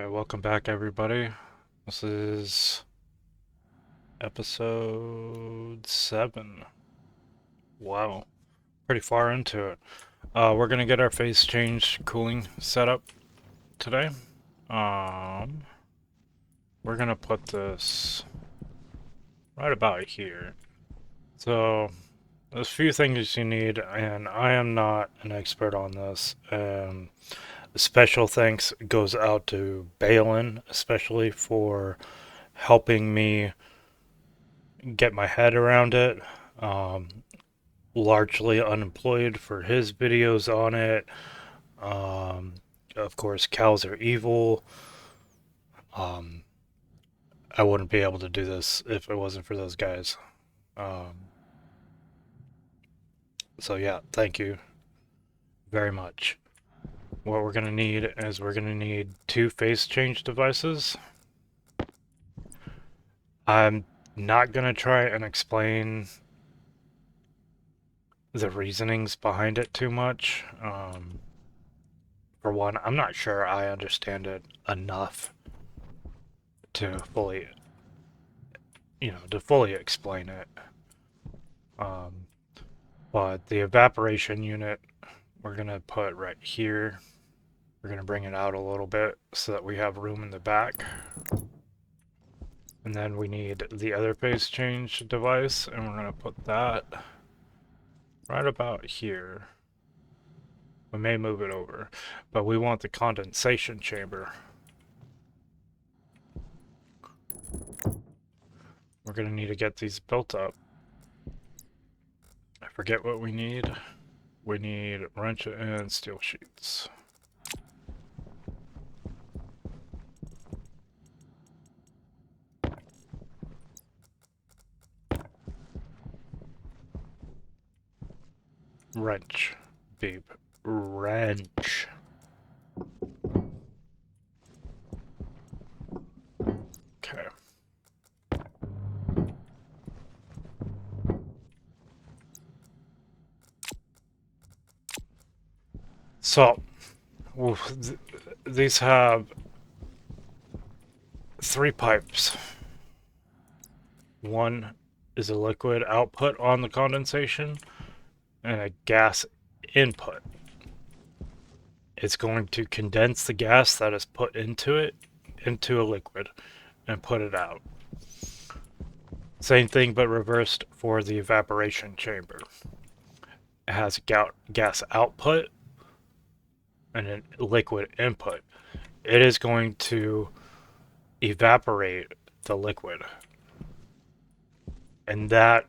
Okay, welcome back everybody. This is episode 7. Wow, pretty far into it. We're gonna get our phase change cooling set up today. We're gonna put this right about here. So, there's a few things you need, and I am not an expert on this. Special thanks goes out to Balin, especially for helping me get my head around it. Um, Largely Unemployed for his videos on it. Of course, cows are evil. Um, I wouldn't be able to do this if it wasn't for those guys. Um, so yeah, thank you very much. What we're gonna need is we're gonna need 2 phase change devices. I'm not gonna try and explain the reasonings behind it too much. For one, I'm not sure I understand it enough to fully, to fully explain it. Um, but the evaporation unit, we're gonna put right here. We're gonna bring it out a little bit so that we have room in the back. And then we need the other phase change device, and we're gonna put that right about here. We may move it over, but we want the condensation chamber. We're gonna need to get these built up. I forget what we need. We need wrench and steel sheets. Wrench. Beep. Wrench. Okay. So, these have 3 pipes. One is a liquid output on the condensation and a gas input. It's going to condense the gas that is put into it into a liquid and put it out. Same thing but reversed for the evaporation chamber. It has gas output and a liquid input. It is going to evaporate the liquid. And that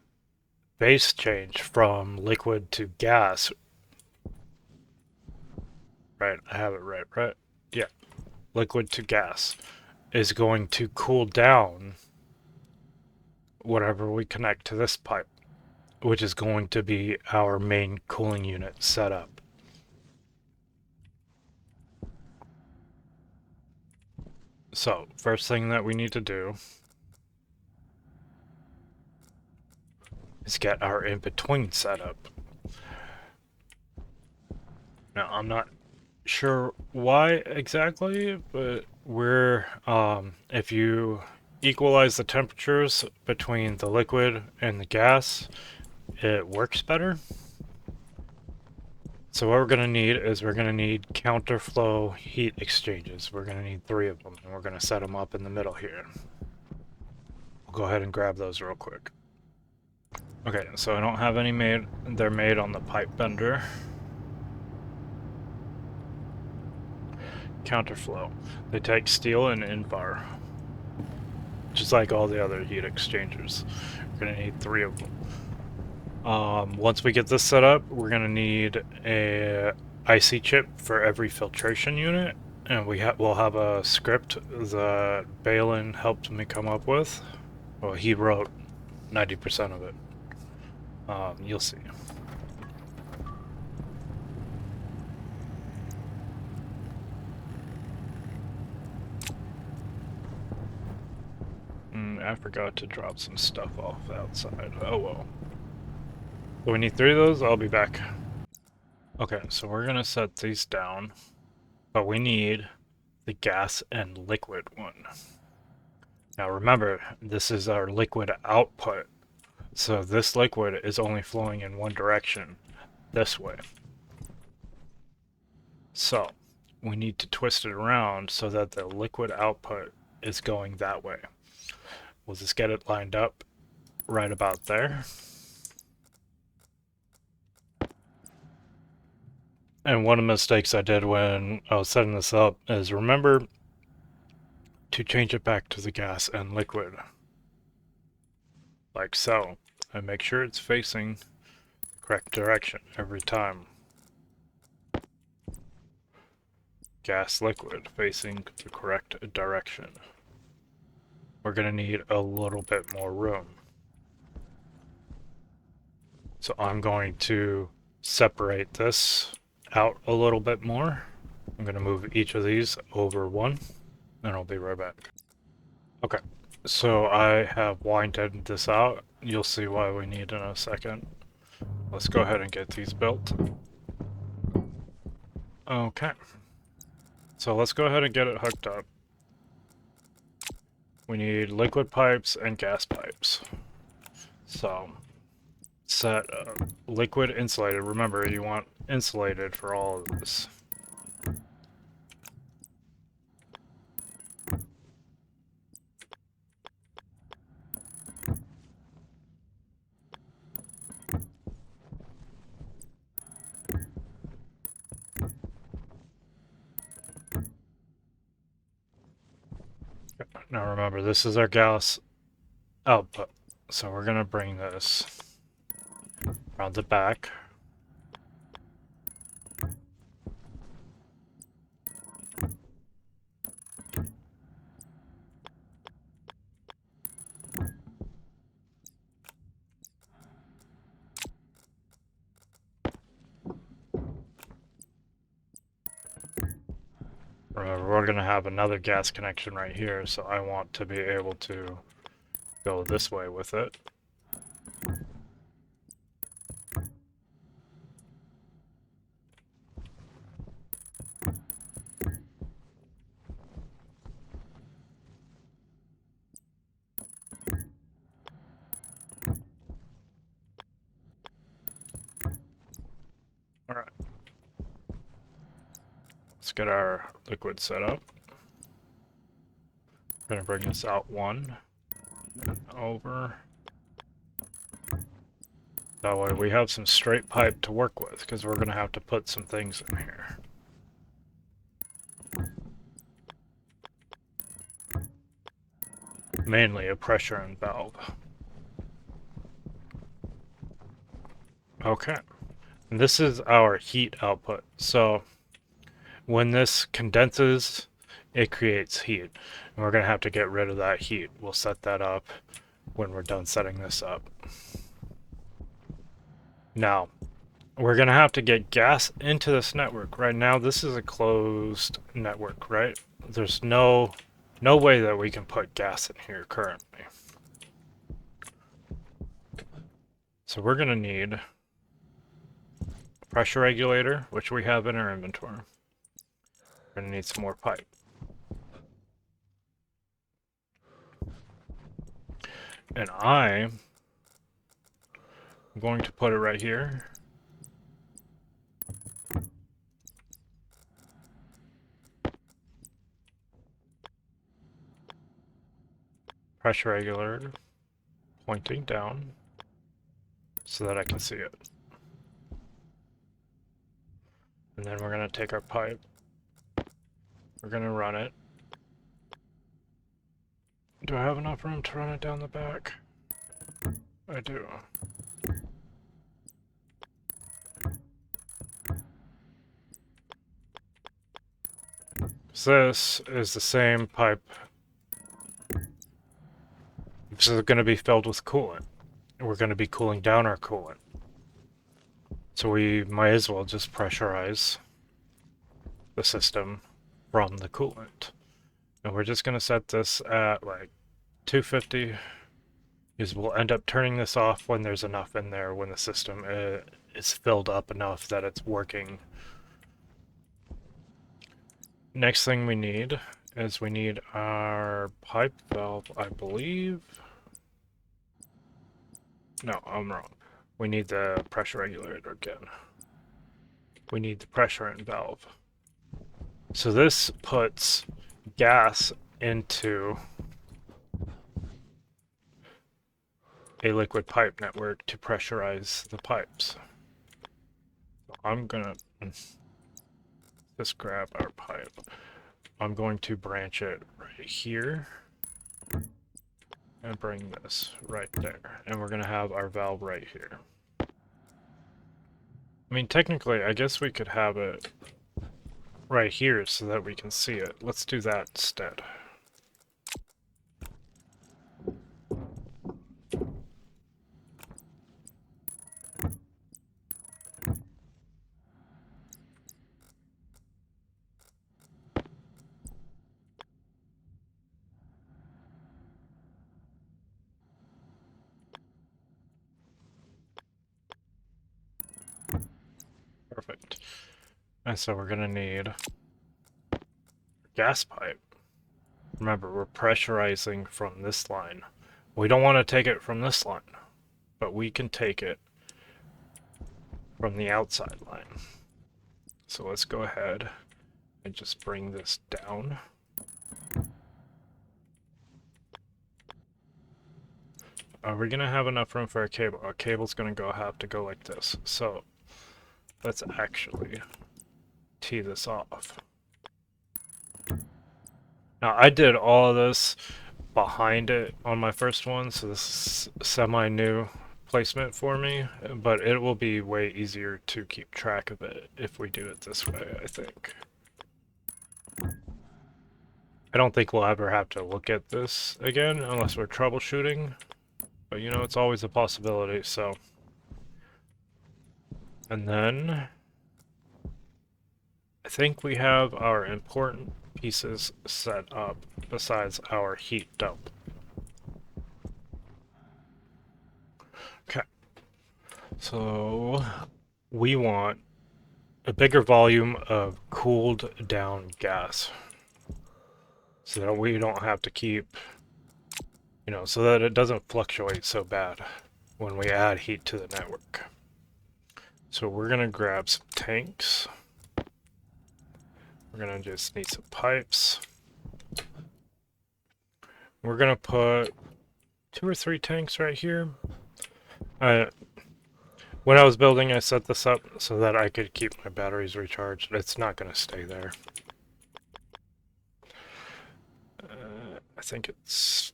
phase change from liquid to gas, right? I have it right? Yeah. Liquid to gas is going to cool down whatever we connect to this pipe, which is going to be our main cooling unit setup. So, first thing that we need to do is get our in-between set up. Now, I'm not sure why exactly, but if you equalize the temperatures between the liquid and the gas, it works better. So what we're going to need is we're going to need counterflow heat exchangers. We're going to need 3 of them, and we're going to set them up in the middle here. We'll go ahead and grab those real quick. Okay, so I don't have any made. They're made on the pipe bender. Counterflow. They take steel and invar, just like all the other heat exchangers. We're going to need 3 of them. Once we get this set up, we're going to need a IC chip for every filtration unit, and we'll have a script that Balin helped me come up with. Well, he wrote 90% of it. You'll see. I forgot to drop some stuff off outside. Oh well. So we need 3 of those. I'll be back. Okay, so we're gonna set these down, but we need the gas and liquid one. Now remember, this is our liquid output. So this liquid is only flowing in one direction, this way. So we need to twist it around so that the liquid output is going that way. We'll just get it lined up right about there. And one of the mistakes I did when I was setting this up is remember to change it back to the gas and liquid. Like so. And make sure it's facing the correct direction every time. Gas, liquid, facing the correct direction. We're going to need a little bit more room. So I'm going to separate this out a little bit more. I'm going to move each of these over one, and I'll be right back. Okay, so I have winded this out. You'll see why we need in a second. Let's go ahead and get these built. Okay, so let's go ahead and get it hooked up. We need liquid pipes and gas pipes. So set liquid insulated. Remember, you want insulated for all of this. Now remember, this is our gas output. So we're going to bring this around the back. Remember, we're going to have another gas connection right here, so I want to be able to go this way with it. Alright. Let's get our liquid set up. I'm going to bring this out one, and over. That way we have some straight pipe to work with, because we're going to have to put some things in here. Mainly a pressurant valve. Okay. And this is our heat output. So when this condenses, it creates heat. And we're going to have to get rid of that heat. We'll set that up when we're done setting this up. Now, we're going to have to get gas into this network. Right now, this is a closed network, right? There's no way that we can put gas in here currently. So we're going to need a pressure regulator, which we have in our inventory. We're going to need some more pipe. And I'm going to put it right here. Pressure regulator pointing down so that I can see it. And then we're going to take our pipe. We're going to run it. Do I have enough room to run it down the back? I do. So this is the same pipe. This is going to be filled with coolant. We're going to be cooling down our coolant. So we might as well just pressurize the system from the coolant. And we're just going to set this at like 250, because we'll end up turning this off when there's enough in there, when the system is filled up enough that it's working. Next thing we need is we need our pipe valve, I believe. No, I'm wrong. We need the pressure regulator again. We need the pressurant valve. So this puts gas into a liquid pipe network to pressurize the pipes. So I'm gonna just grab our pipe. I'm going to branch it right here and bring this right there. And we're gonna have our valve right here. I mean, technically, I guess we could have it right here so that we can see it. Let's do that instead. Perfect. And so we're gonna need a gas pipe. Remember, we're pressurizing from this line. We don't want to take it from this line, but we can take it from the outside line. So let's go ahead and just bring this down. Are we gonna have enough room for a cable? Our cable's gonna have to go like this. So let's actually tee this off. Now I did all of this behind it on my first one, so this is semi-new placement for me, but it will be way easier to keep track of it if we do it this way, I think. I don't think we'll ever have to look at this again unless we're troubleshooting, but you know, it's always a possibility, so. And then I think we have our important pieces set up besides our heat dump. Okay, so we want a bigger volume of cooled down gas so that we don't have to keep, you know, so that it doesn't fluctuate so bad when we add heat to the network. So we're gonna grab some tanks. We're gonna just need some pipes. We're gonna put 2 or 3 tanks right here. When I was building, I set this up so that I could keep my batteries recharged. It's not gonna stay there. I think it's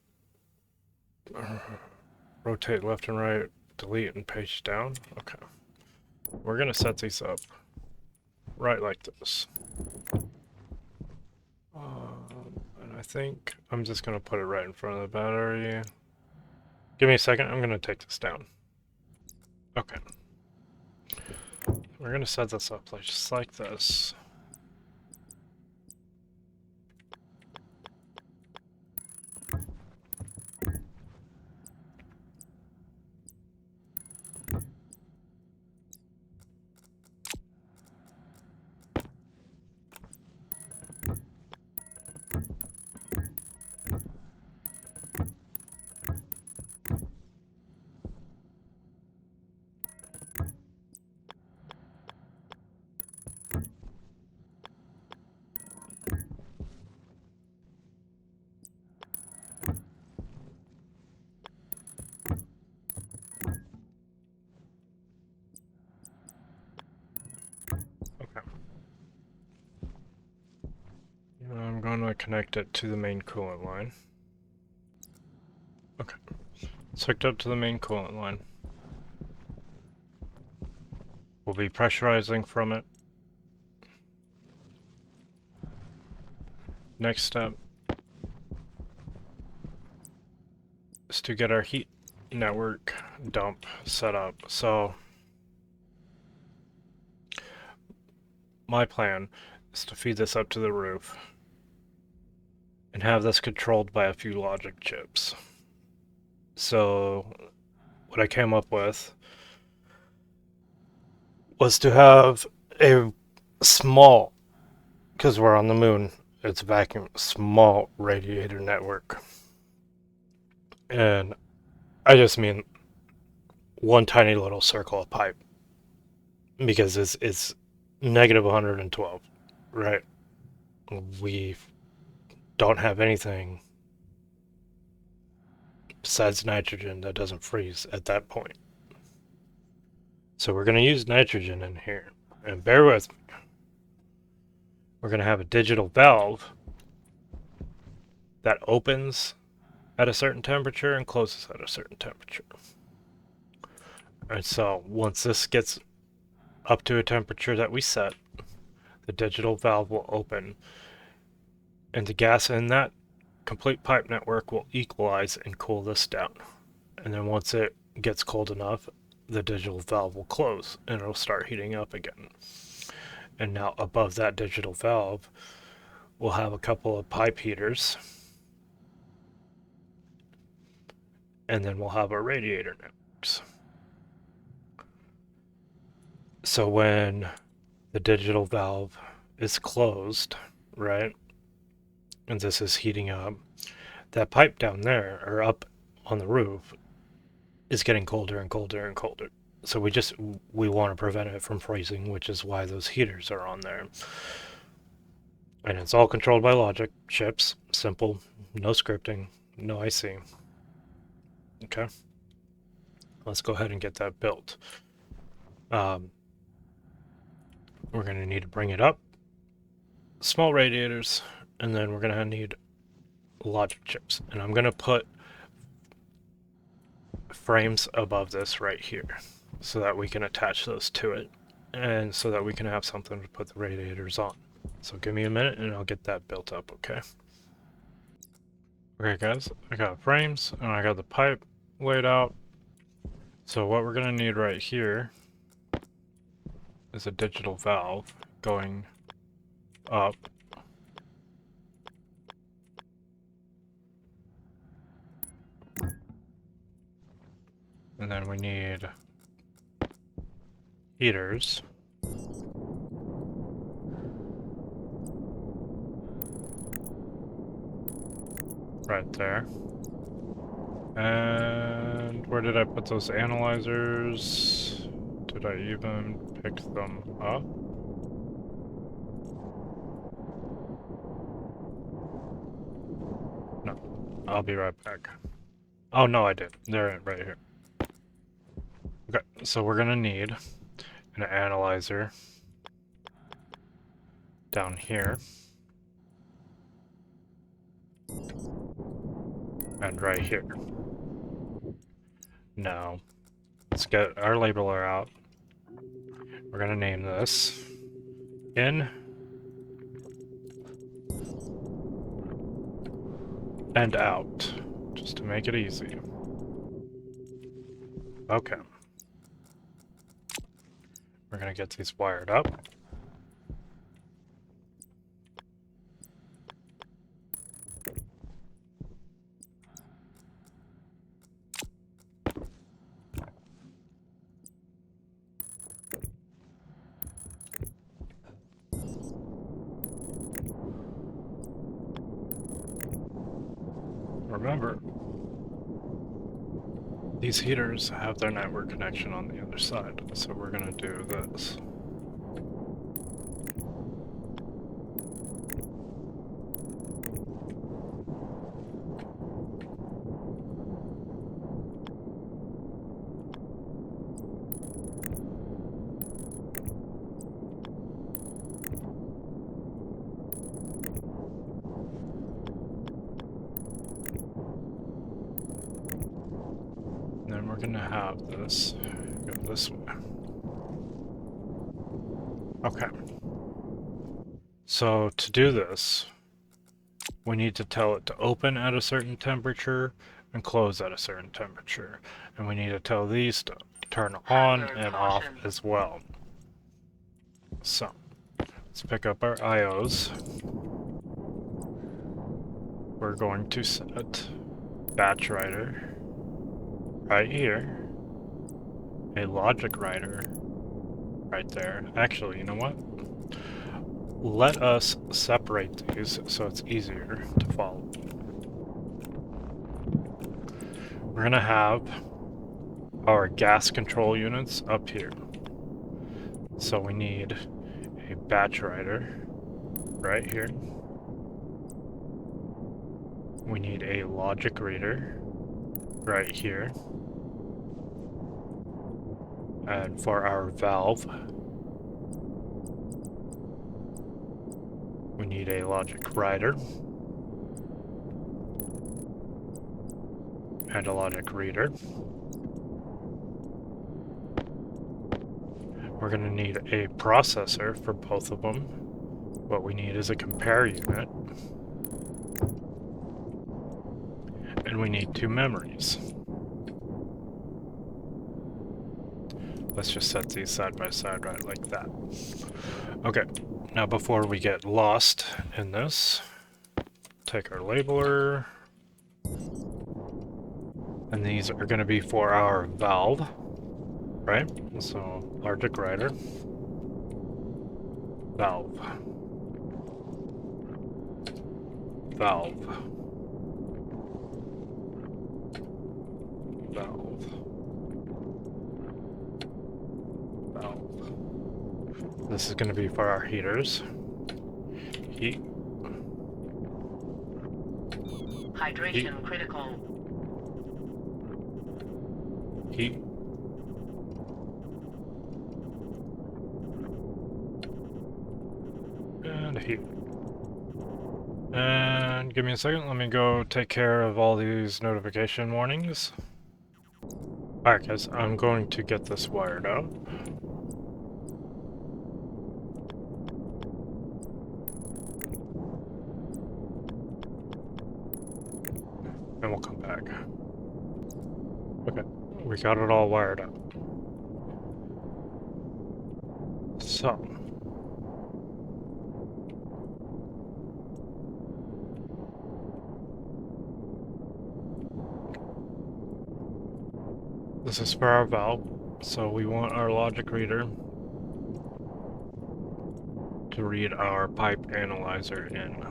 rotate left and right, delete and paste down. Okay. We're gonna set these up right like this. And I think I'm just gonna put it right in front of the battery. Give me a second, I'm gonna take this down. Okay. We're gonna set this up just like this. I'm going to connect it to the main coolant line. Okay, it's hooked up to the main coolant line. We'll be pressurizing from it. Next step is to get our heat network dump set up. So my plan is to feed this up to the roof and have this controlled by a few logic chips. So what I came up with was to have a small because we're on the moon, it's a vacuum, small radiator network. And I just mean one tiny little circle of pipe, because it's negative 112, right? We don't have anything besides nitrogen that doesn't freeze at that point. So we're going to use nitrogen in here. And bear with me. We're going to have a digital valve that opens at a certain temperature and closes at a certain temperature. And so once this gets up to a temperature that we set, the digital valve will open, and the gas in that complete pipe network will equalize and cool this down. And then once it gets cold enough, the digital valve will close and it'll start heating up again. And now above that digital valve, we'll have a couple of pipe heaters, and then we'll have our radiator networks. So when the digital valve is closed, right, and this is heating up, that pipe down there, or up on the roof, is getting colder and colder and colder. So we want to prevent it from freezing, which is why those heaters are on there. And it's all controlled by logic, chips, simple, no scripting, no IC. Okay. Let's go ahead and get that built. We're going to need to bring it up, small radiators, and then we're going to need logic chips. And I'm going to put frames above this right here so that we can attach those to it, and so that we can have something to put the radiators on. So give me a minute and I'll get that built up, okay? Okay guys, I got frames and I got the pipe laid out. So what we're gonna need right here is a digital valve going up. And then we need heaters. Right there. And where did I put those analyzers? Did I even pick them up? No. I'll be right back. Oh no, I did. They're right here. Okay, so we're gonna need an analyzer down here. And right here. Now, let's get our labeler out. We're gonna name this in and out, just to make it easy. Okay. We're gonna get these wired up. Remember, these heaters have their network connection on the other side, so we're gonna do this. Then we're gonna have this go this way. Okay. So to do this, we need to tell it to open at a certain temperature and close at a certain temperature. And we need to tell these to turn on and off as well. So, let's pick up our IOs. We're going to set batch writer right here, a logic writer right there. Actually, you know what? let us separate these so it's easier to follow. We're gonna have our gas control units up here. So we need a batch writer right here. We need a logic reader right here. And for our valve, we need a logic writer and a logic reader. We're going to need a processor for both of them. What we need is a compare unit. And we need 2 memories. Let's just set these side by side right like that. Okay, now before we get lost in this, take our labeler. And these are going to be for our valve, right? So, logic writer, valve, valve, valve, valve. This is going to be for our heaters. Heat. Hydration Heat. critical. Heat. And heat. And give me a second, let me go take care of all these notification warnings. Alright guys, I'm going to get this wired out. And we'll come back. Okay, we got it all wired up. So. This is for our valve, so we want our logic reader to read our pipe analyzer in.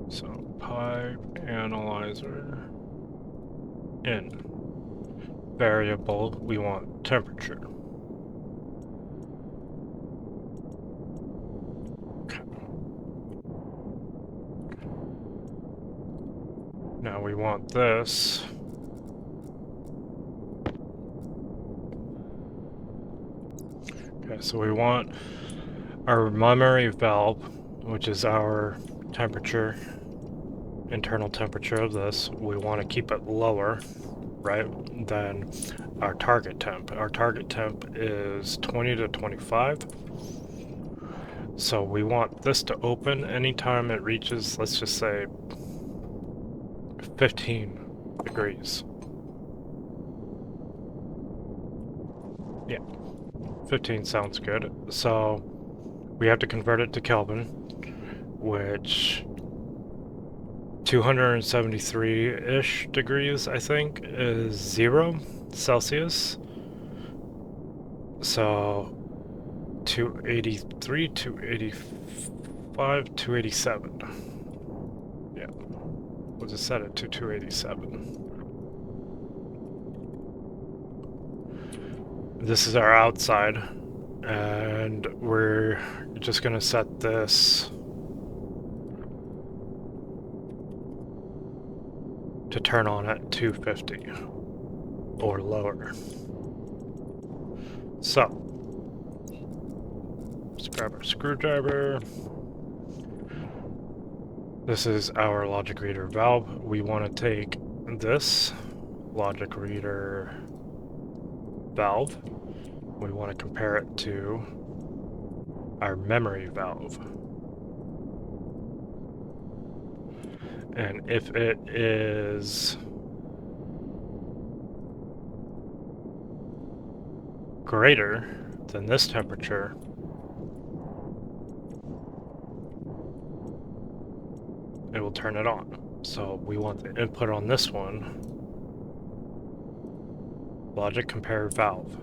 So, pipe analyzer in. Variable, we want temperature. Okay. Now we want this. Okay, so we want our memory valve, which is our temperature, internal temperature of this. We want to keep it lower, right, than our target temp. Our target temp is 20 to 25. So we want this to open anytime it reaches, let's just say, 15 degrees. Yeah, 15 sounds good. So we have to convert it to Kelvin, which 273-ish degrees, I think, is 0 Celsius. So 283, 285, 287. Yeah. We'll just set it to 287. This is our outside, and we're just gonna set this to turn on at 250 or lower. So, let's grab our screwdriver. This is our logic reader valve. We want to take this logic reader valve. We want to compare it to our memory valve. And if it is greater than this temperature, it will turn it on. So we want the input on this one, logic compare valve.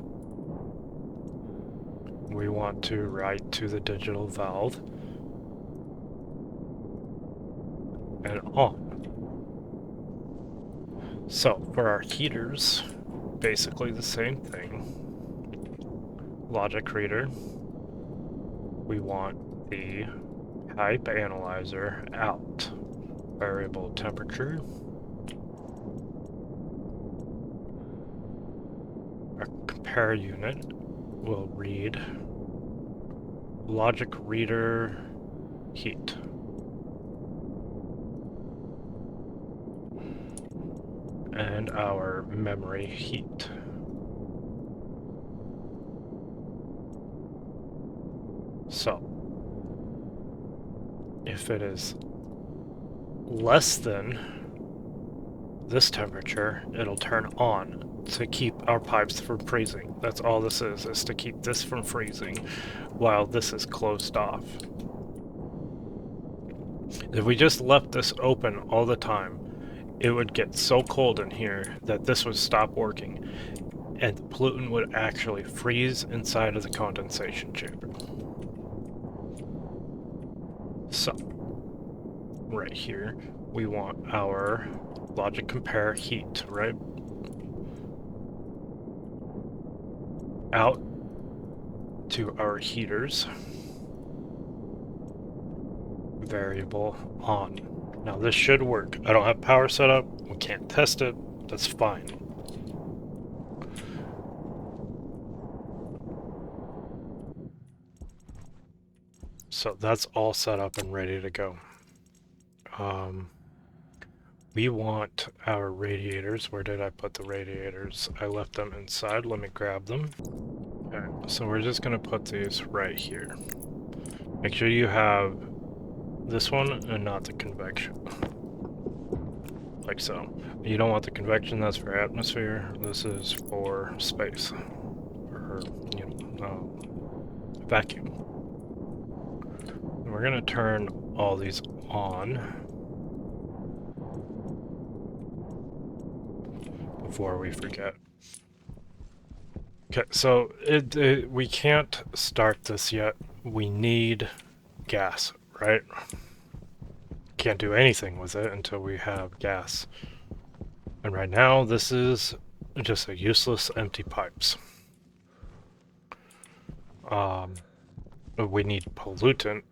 we want to write to the digital valve and on. So for our heaters, basically the same thing. Logic reader, we want the type analyzer out. Variable temperature. Our compare unit will read logic reader heat. And our memory heat. So, if it is less than this temperature, it'll turn on to keep our pipes from freezing. That's all this is to keep this from freezing while this is closed off. If we just left this open all the time, it would get so cold in here that this would stop working, and the pollutant would actually freeze inside of the condensation chamber. So, right here, we want our logic compare heat, right? Out to our heaters. Variable on. Now this should work. I don't have power set up. We can't test it. That's fine. So that's all set up and ready to go. We want our radiators. Where did I put the radiators? I left them inside. Let me grab them. Okay, so we're just going to put these right here. Make sure you have this one and not the convection. Like so. You don't want the convection, that's for atmosphere. This is for space. Or, vacuum. And we're going to turn all these on before we forget. Okay, so we can't start this yet. We need gas, right? Can't do anything with it until we have gas. And right now, this is just a useless empty pipes. We need pollutant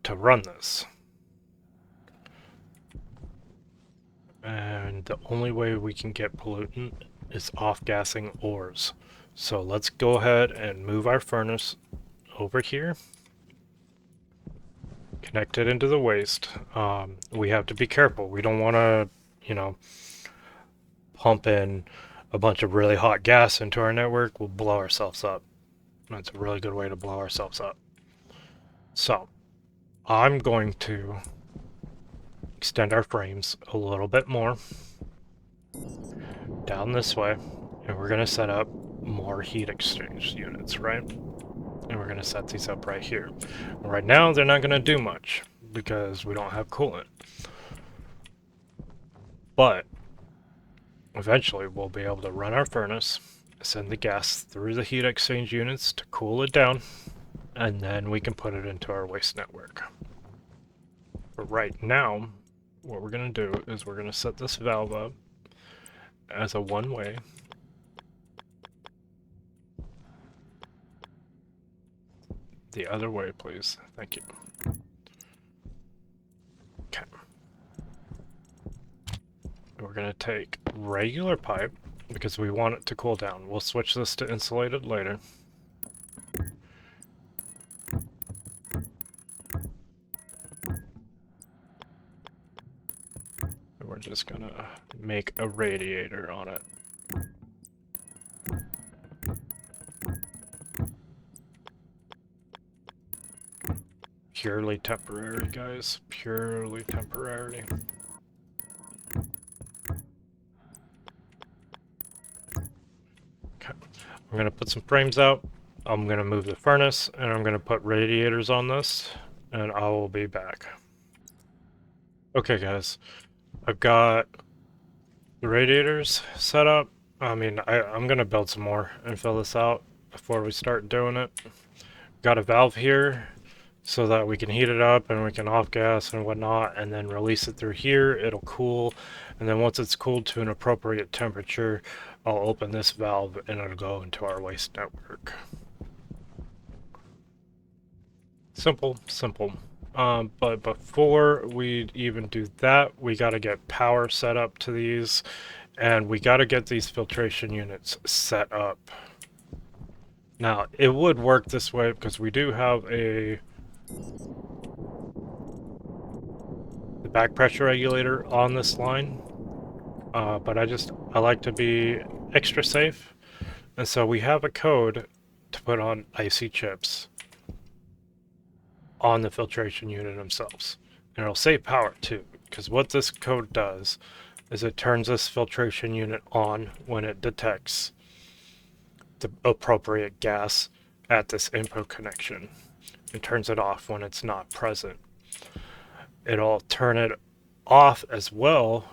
to run this. And the only way we can get pollutant is off-gassing ores. So let's go ahead and move our furnace over here. Connect it into the waste. We have to be careful. We don't want to, pump in a bunch of really hot gas into our network. We'll blow ourselves up. That's a really good way to blow ourselves up. So, I'm going to extend our frames a little bit more down this way, and we're going to set up more heat exchange units, right? And we're going to set these up right here. Right now, they're not going to do much because we don't have coolant. But eventually, we'll be able to run our furnace, send the gas through the heat exchange units to cool it down, and then we can put it into our waste network. But right now, what we're going to do is we're going to set this valve up as a one-way. The other way, please. Thank you. Okay. We're going to take regular pipe because we want it to cool down. We'll switch this to insulated later. And we're just going to make a radiator on it. Purely temporary, guys. Purely temporary. Okay. I'm going to put some frames out. I'm going to move the furnace, and I'm going to put radiators on this, and I will be back. Okay, guys. I've got the radiators set up. I mean, I'm going to build some more and fill this out before we start doing it. Got a valve here so that we can heat it up and we can off gas and whatnot, and then release it through here. It'll cool, and then once it's cooled to an appropriate temperature, I'll open this valve and it'll go into our waste network. Simple, simple. But before we even do that, we got to get power set up to these, and we got to get these filtration units set up. Now, it would work this way because we do have the back pressure regulator on this line, but I like to be extra safe, and so we have a code to put on IC chips on the filtration unit themselves. And it'll save power too, because what this code does is it turns this filtration unit on when it detects the appropriate gas at this input connection. It turns it off when it's not present. It'll turn it off as well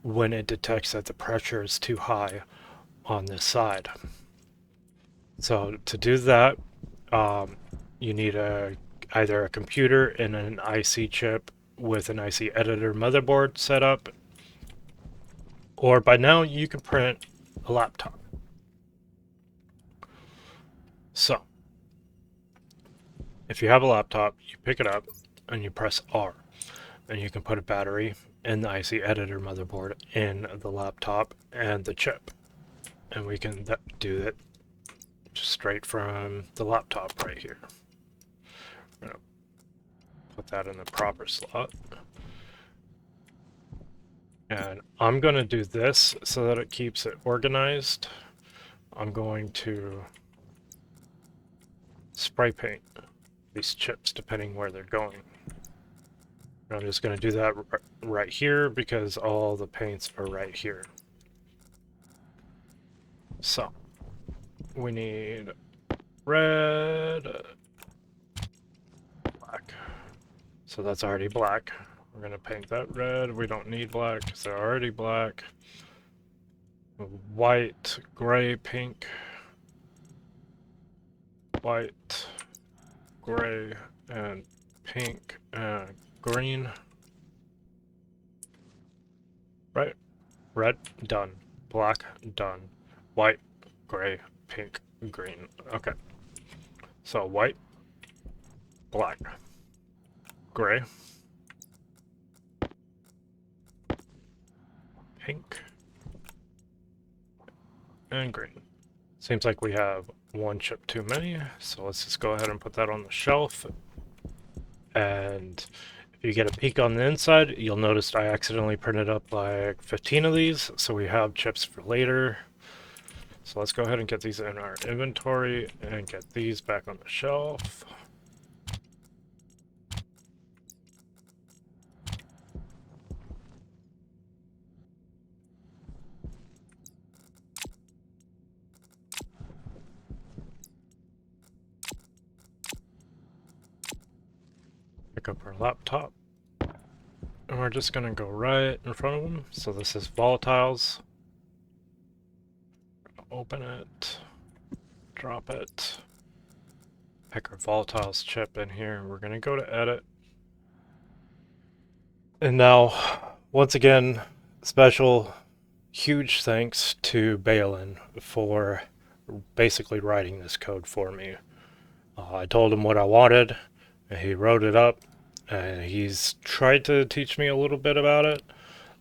when it detects that the pressure is too high on this side. So to do that, you need either a computer and an IC chip with an IC editor motherboard set up, or by now you can print a laptop. So if you have a laptop, you pick it up and you press R, and you can put a battery and the IC editor motherboard in the laptop and the chip, and we can do it just straight from the laptop right here. I'm gonna put that in the proper slot, and I'm going to do this so that it keeps it organized. I'm going to spray paint these chips depending where they're going. I'm just going to do that right here because all the paints are right here. So we need red, black. So that's already black. We're going to paint that red. We don't need black because they're already black. White, gray, pink. White, gray, and pink, and green. Right? Red, done. Black, done. White, gray, pink, green. Okay. So white, black, gray, pink, and green. Seems like we have one chip too many, so let's just go ahead and put that on the shelf. And if you get a peek on the inside, you'll notice I accidentally printed up like 15 of these, so we have chips for later. So let's go ahead and get these in our inventory and get these back on the shelf. Pick up our laptop, and we're just going to go right in front of them. So this is volatiles. Open it, drop it, pick our volatiles chip in here. We're going to go to edit. And now, once again, special huge thanks to Balin for basically writing this code for me. I told him what I wanted, and he wrote it up, and he's tried to teach me a little bit about it.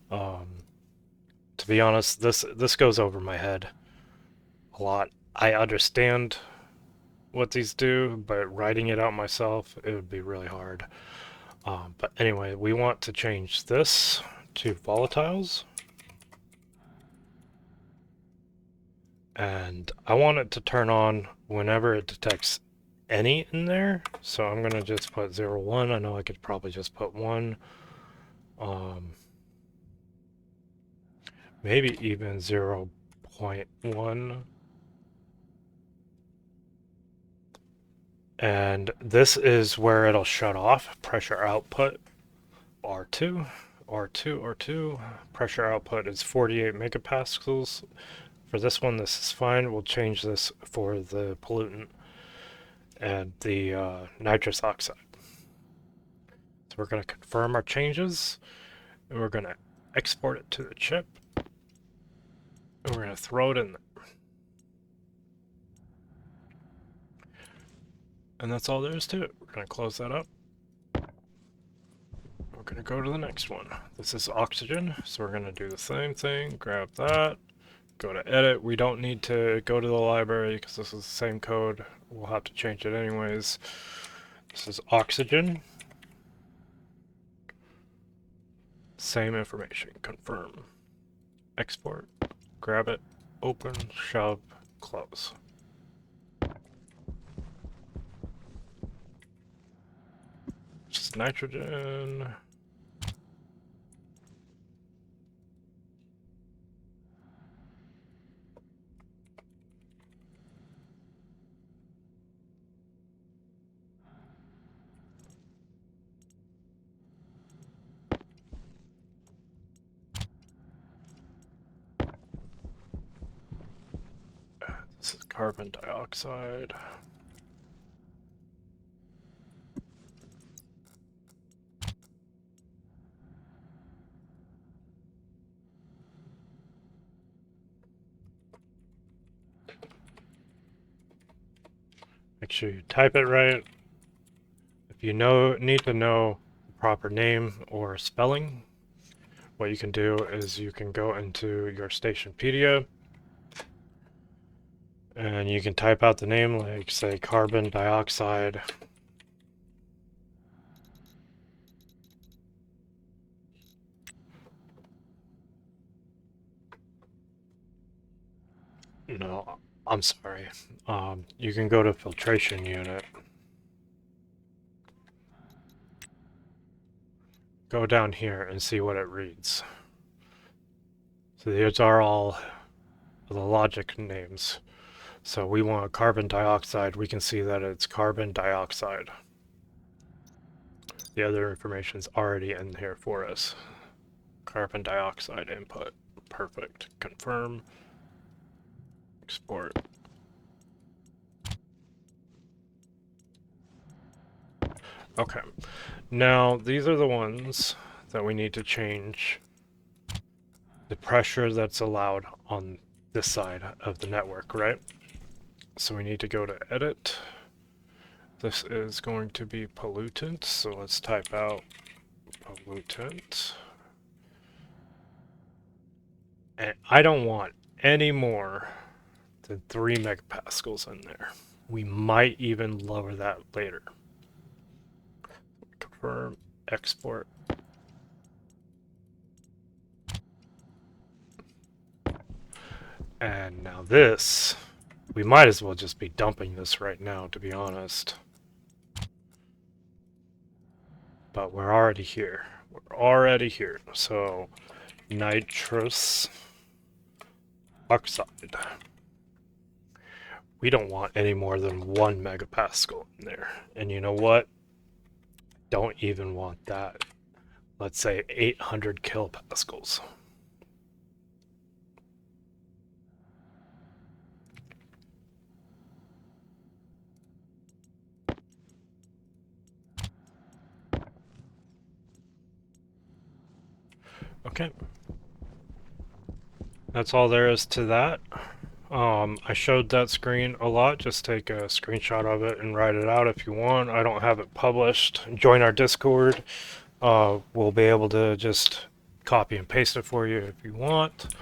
To be honest, this goes over my head a lot. I understand what these do, but writing it out myself, it would be really hard. But anyway, we want to change this to volatiles. And I want it to turn on whenever it detects any in there. So I'm going to just put 0, 1. I know I could probably just put 1. Maybe even 0.1. And this is where it'll shut off. Pressure output, R2, R2, R2. Pressure output is 48 megapascals. For this one, this is fine. We'll change this for the pollutant. and the nitrous oxide. So we're going to confirm our changes, and we're going to export it to the chip, and we're going to throw it in there. And that's all there is to it. We're going to close that up. We're going to go to the next one. This is oxygen, so we're going to do the same thing. Grab that, go to edit. We don't need to go to the library because this is the same code. We'll have to change it anyways. This is oxygen. Same information. Confirm. Export. Grab it. Open. Shove. Close. Just nitrogen. This is carbon dioxide. Make sure you type it right. If you need to know the proper name or spelling, what you can do is you can go into your Stationpedia and you can type out the name, like say carbon dioxide. No, I'm sorry. You can go to filtration unit. Go down here and see what it reads. So these are all the logic names. So we want carbon dioxide. We can see that it's carbon dioxide. The other information is already in here for us. Carbon dioxide input. Perfect. Confirm. Export. Okay. Now, these are the ones that we need to change the pressure that's allowed on this side of the network, right? So we need to go to edit. This is going to be pollutant, so let's type out pollutant. And I don't want any more than 3 megapascals in there. We might even lower that later. Confirm, export. And now this, we might as well just be dumping this right now, to be honest. But we're already here. We're already here. So, nitrous oxide. We don't want any more than 1 megapascal in there. And you know what? Don't even want that. Let's say 800 kilopascals. Okay. That's all there is to that. I showed that screen a lot. Just take a screenshot of it and write it out if you want. I don't have it published. Join our Discord. We'll be able to just copy and paste it for you if you want.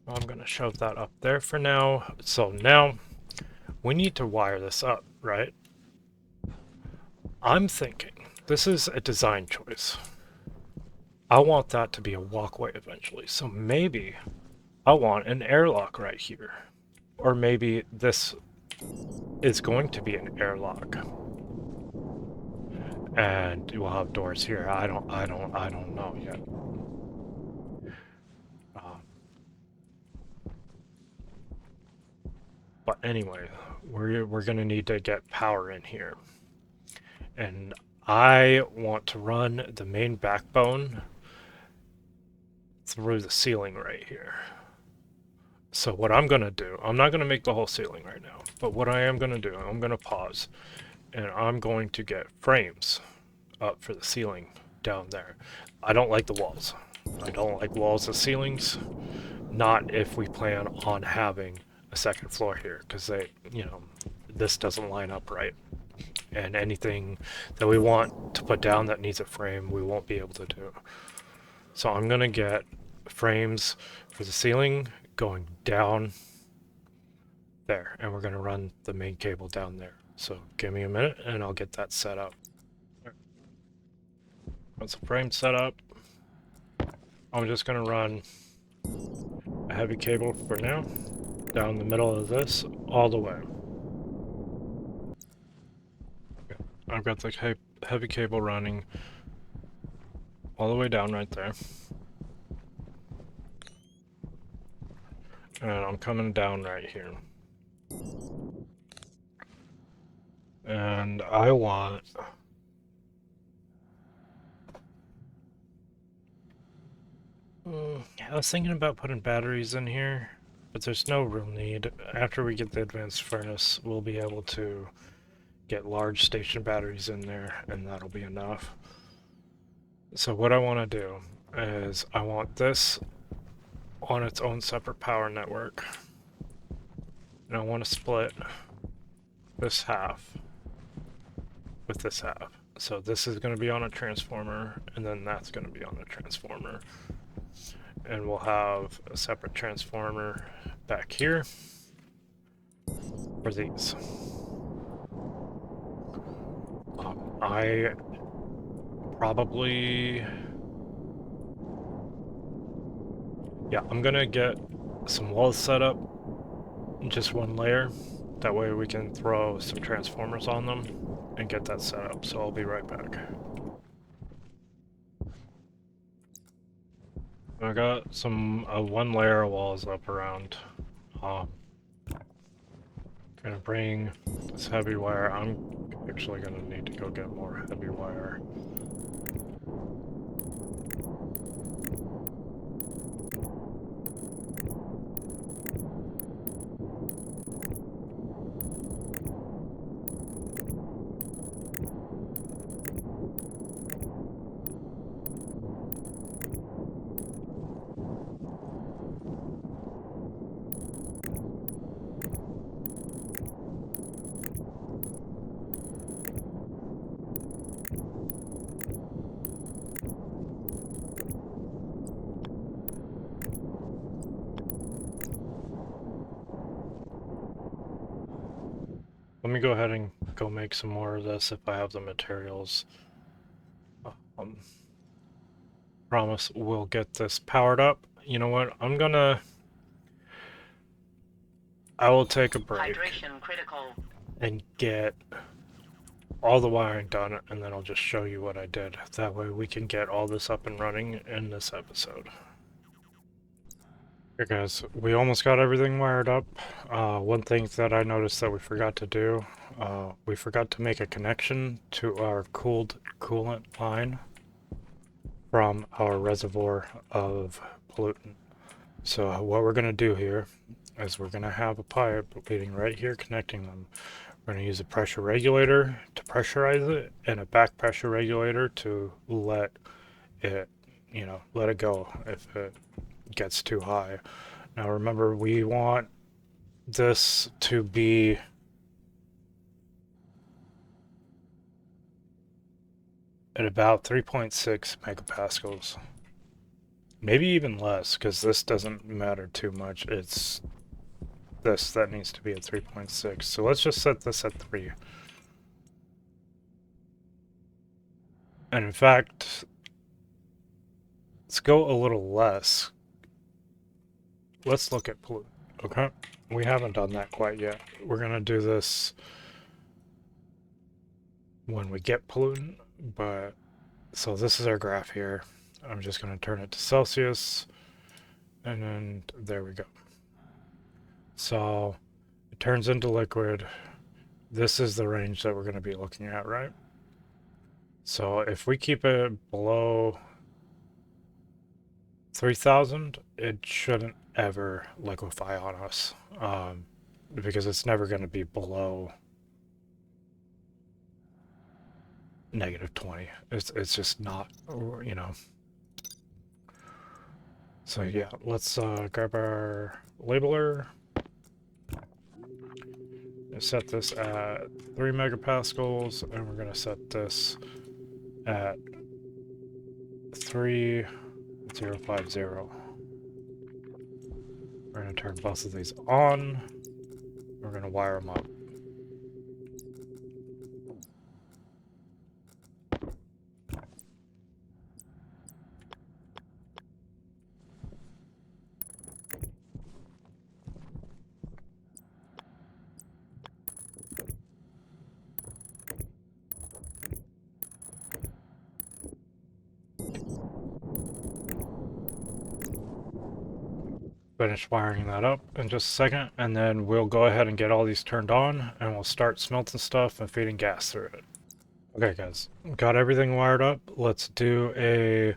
I'm going to shove that up there for now. So now we need to wire this up, right? I'm thinking this is a design choice. I want that to be a walkway eventually. So maybe I want an airlock right here. Or maybe this is going to be an airlock. And we'll have doors here. I don't know yet. But anyway, we're gonna need to get power in here. And I want to run the main backbone through the ceiling right here. So what I'm going to do, I'm not going to make the whole ceiling right now, but what I am going to do, I'm going to pause, and I'm going to get frames up for the ceiling down there. I don't like the walls. I don't like walls as ceilings, not if we plan on having a second floor here, because this doesn't line up right. And anything that we want to put down that needs a frame, we won't be able to do. So I'm going to get frames for the ceiling going down there, and we're going to run the main cable down there. So give me a minute and I'll get that set up. Once the frame's set up, I'm just going to run a heavy cable for now down the middle of this all the way. I've got the heavy cable running all the way down right there. And I'm coming down right here. And I want... I was thinking about putting batteries in here, but there's no real need. After we get the advanced furnace, we'll be able to get large station batteries in there, and that'll be enough. So what I want to do is I want this on its own separate power network. And I want to split this half with this half. So this is going to be on a transformer, and then that's going to be on a transformer. And we'll have a separate transformer back here for these. I probably... Yeah, I'm gonna get some walls set up, just one layer. That way we can throw some transformers on them and get that set up. So I'll be right back. I got some one layer of walls up around. Gonna bring this heavy wire. I'm actually gonna need to go get more heavy wire. Let me go ahead and go make some more of this if I have the materials. Promise we'll get this powered up. You know what? I will take a break Hydration critical. and get all the wiring done, and then I'll just show you what I did. That way we can get all this up and running in this episode. Okay guys, we almost got everything wired up. One thing that I noticed that we forgot to do, we forgot to make a connection to our coolant line from our reservoir of pollutant. So what we're going to do here is we're going to have a pipe leading right here connecting them. We're going to use a pressure regulator to pressurize it and a back pressure regulator to let it go if it gets too high. Now remember, we want this to be at about 3.6 megapascals. Maybe even less, because this doesn't matter too much. It's this that needs to be at 3.6. So let's just set this at 3. And in fact, let's go a little less. Let's look at pollutant. Okay, we haven't done that quite yet. We're gonna do this when we get pollutant, but so this is our graph here. I'm just gonna turn it to Celsius, and then there we go. So it turns into liquid. This is the range that we're gonna be looking at, right? So if we keep it below 3,000, it shouldn't ever liquefy on us, because it's never going to be below -20. It's just not, you know. So yeah, let's grab our labeler. Set this at 3 megapascals, and we're going to set this at 3050. We're going to turn both of these on. We're going to wire them up. Finish wiring that up in just a second, and then we'll go ahead and get all these turned on, and we'll start smelting stuff and feeding gas through it. Okay guys, got everything wired up. Let's do a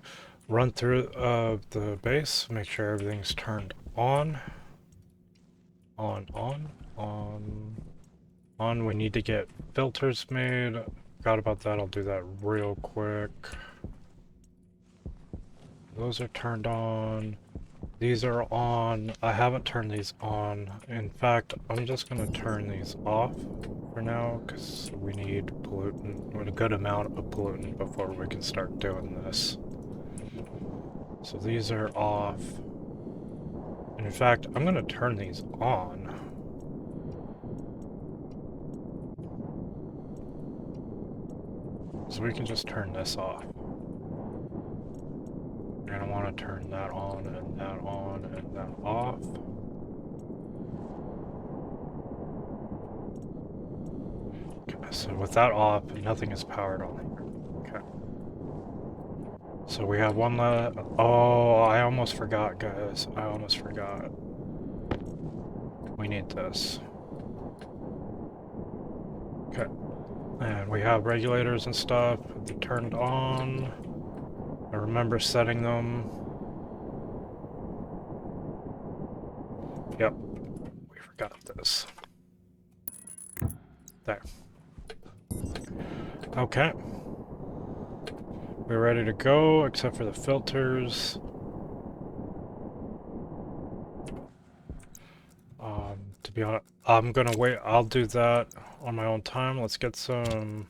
run through of the base, make sure everything's turned on. On. We need to get filters made. Forgot about that, I'll do that real quick. Those are turned on. These are on. I haven't turned these on. In fact, I'm just going to turn these off for now because we need pollutant, a good amount of pollutant before we can start doing this. So these are off. And in fact, I'm going to turn these on. So we can just turn this off. You're going to want to turn that on and that on and that off. Okay, so with that off, nothing is powered on. Okay. So we have one left. Oh, I almost forgot, guys. I almost forgot. We need this. Okay. And we have regulators and stuff. They're turned on. I remember setting them. Yep. We forgot this. There. Okay. We're ready to go, except for the filters. To be honest, I'm gonna wait. I'll do that on my own time. Let's get some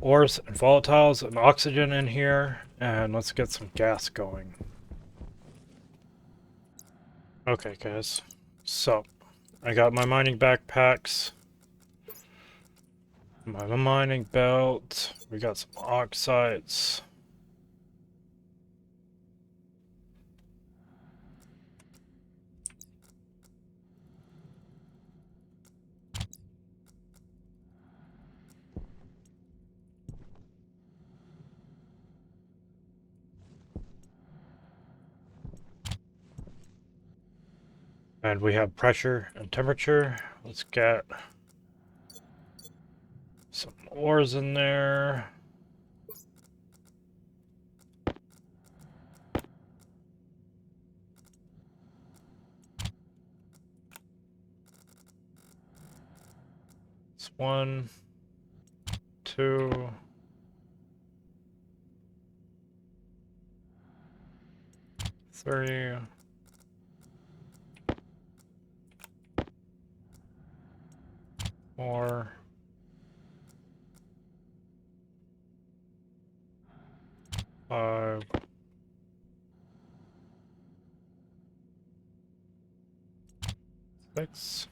ores and volatiles and oxygen in here, and let's get some gas going. Okay, guys. So, I got my mining backpacks, my mining belt, we got some oxides. And we have pressure and temperature. Let's get some ores in there. It's 1, 2, 3. 4. 5. 6.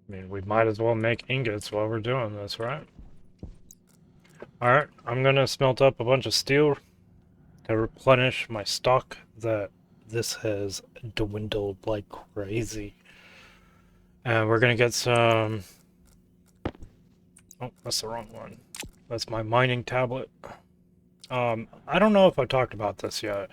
I mean, we might as well make ingots while we're doing this, right? Alright, I'm gonna smelt up a bunch of steel to replenish my stock that this has dwindled like crazy. And we're going to get some... Oh, that's the wrong one. That's my mining tablet. I don't know if I talked about this yet.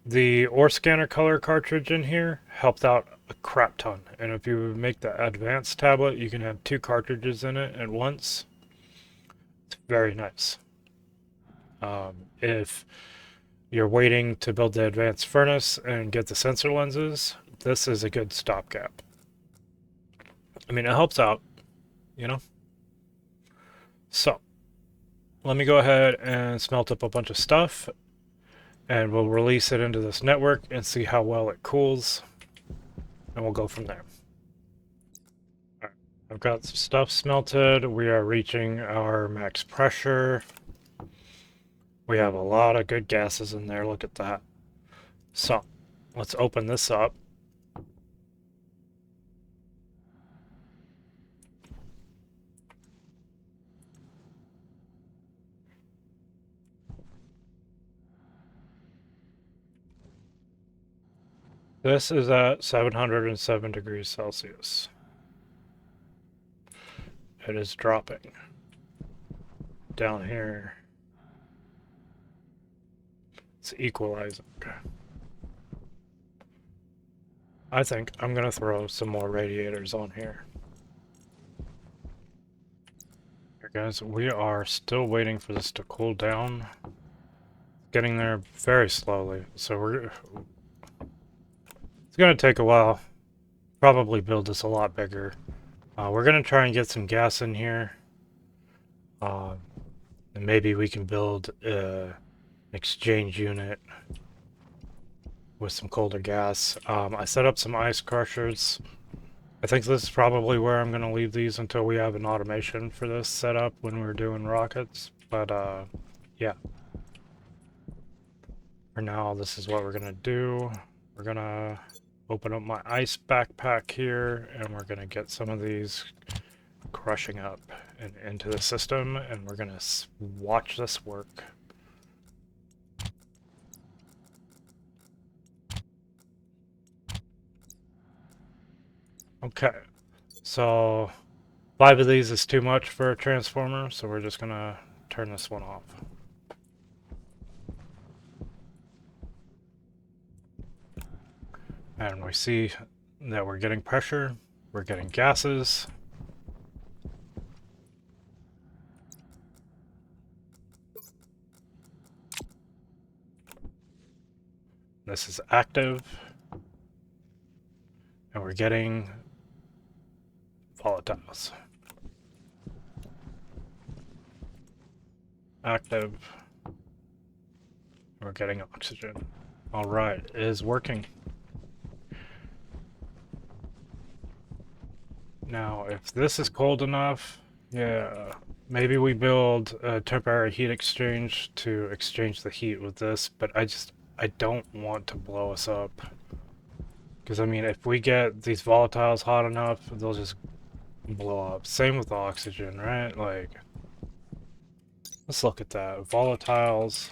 The ore scanner color cartridge in here helped out a crap ton. And if you make the advanced tablet, you can have 2 cartridges in it at once. It's very nice. If you're waiting to build the advanced furnace and get the sensor lenses, this is a good stopgap. I mean, it helps out, you know? So, let me go ahead and smelt up a bunch of stuff, and we'll release it into this network and see how well it cools, and we'll go from there. All right, I've got some stuff smelted. We are reaching our max pressure. We have a lot of good gases in there. Look at that. So, let's open this up. This is at 707 degrees Celsius. It is dropping. Down here, it's equalizing. I think I'm going to throw some more radiators on here. Here, guys, we are still waiting for this to cool down. Getting there very slowly, so it's going to take a while. Probably build this a lot bigger. We're going to try and get some gas in here. And maybe we can build an exchange unit with some colder gas. I set up some ice crushers. I think this is probably where I'm going to leave these until we have an automation for this set up when we're doing rockets. But, yeah. For now, this is what we're going to do. We're going to open up my ice backpack here, and we're going to get some of these crushing up and into the system, and we're going to watch this work. Okay, so 5 of these is too much for a transformer, so we're just going to turn this one off. And we see that we're getting pressure, we're getting gases. This is active. And we're getting volatiles. Active. We're getting oxygen. Alright, it is working. Now, if this is cold enough, yeah, maybe we build a temporary heat exchange to exchange the heat with this, but I don't want to blow us up. Because, I mean, if we get these volatiles hot enough, they'll just blow up. Same with oxygen, right? Like, let's look at that. Volatiles.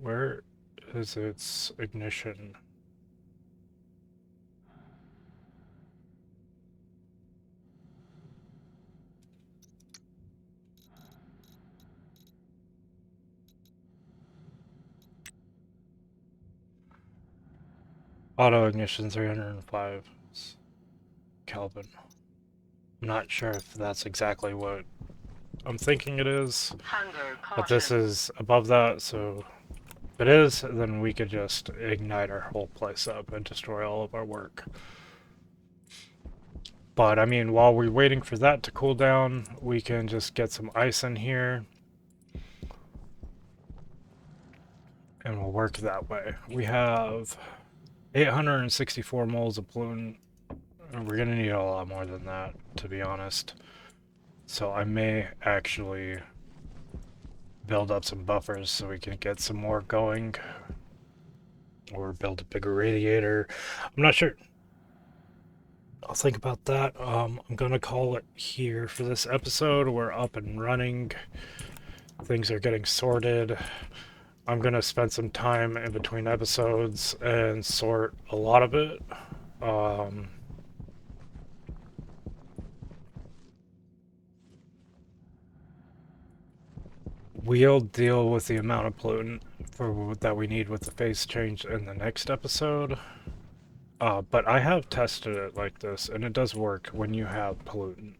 Where is its ignition? Auto ignition 305 Kelvin. I'm not sure if that's exactly what I'm thinking it is, but this is above that, so if it is, then we could just ignite our whole place up and destroy all of our work. But I mean, while we're waiting for that to cool down, we can just get some ice in here and we'll work that way. We have 864 moles of pollutant. We're gonna need a lot more than that, to be honest. So I may actually build up some buffers so we can get some more going. Or build a bigger radiator. I'm not sure. I'll think about that. I'm gonna call it here for this episode. We're up and running. Things are getting sorted. I'm gonna spend some time in between episodes and sort a lot of it. We'll deal with the amount of pollutant that we need with the phase change in the next episode. But I have tested it like this, and it does work when you have pollutant.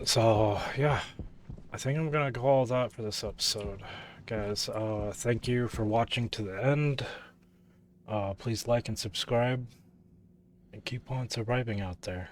So, yeah. I think I'm gonna call that for this episode. Guys, thank you for watching to the end. Please like and subscribe. And keep on surviving out there.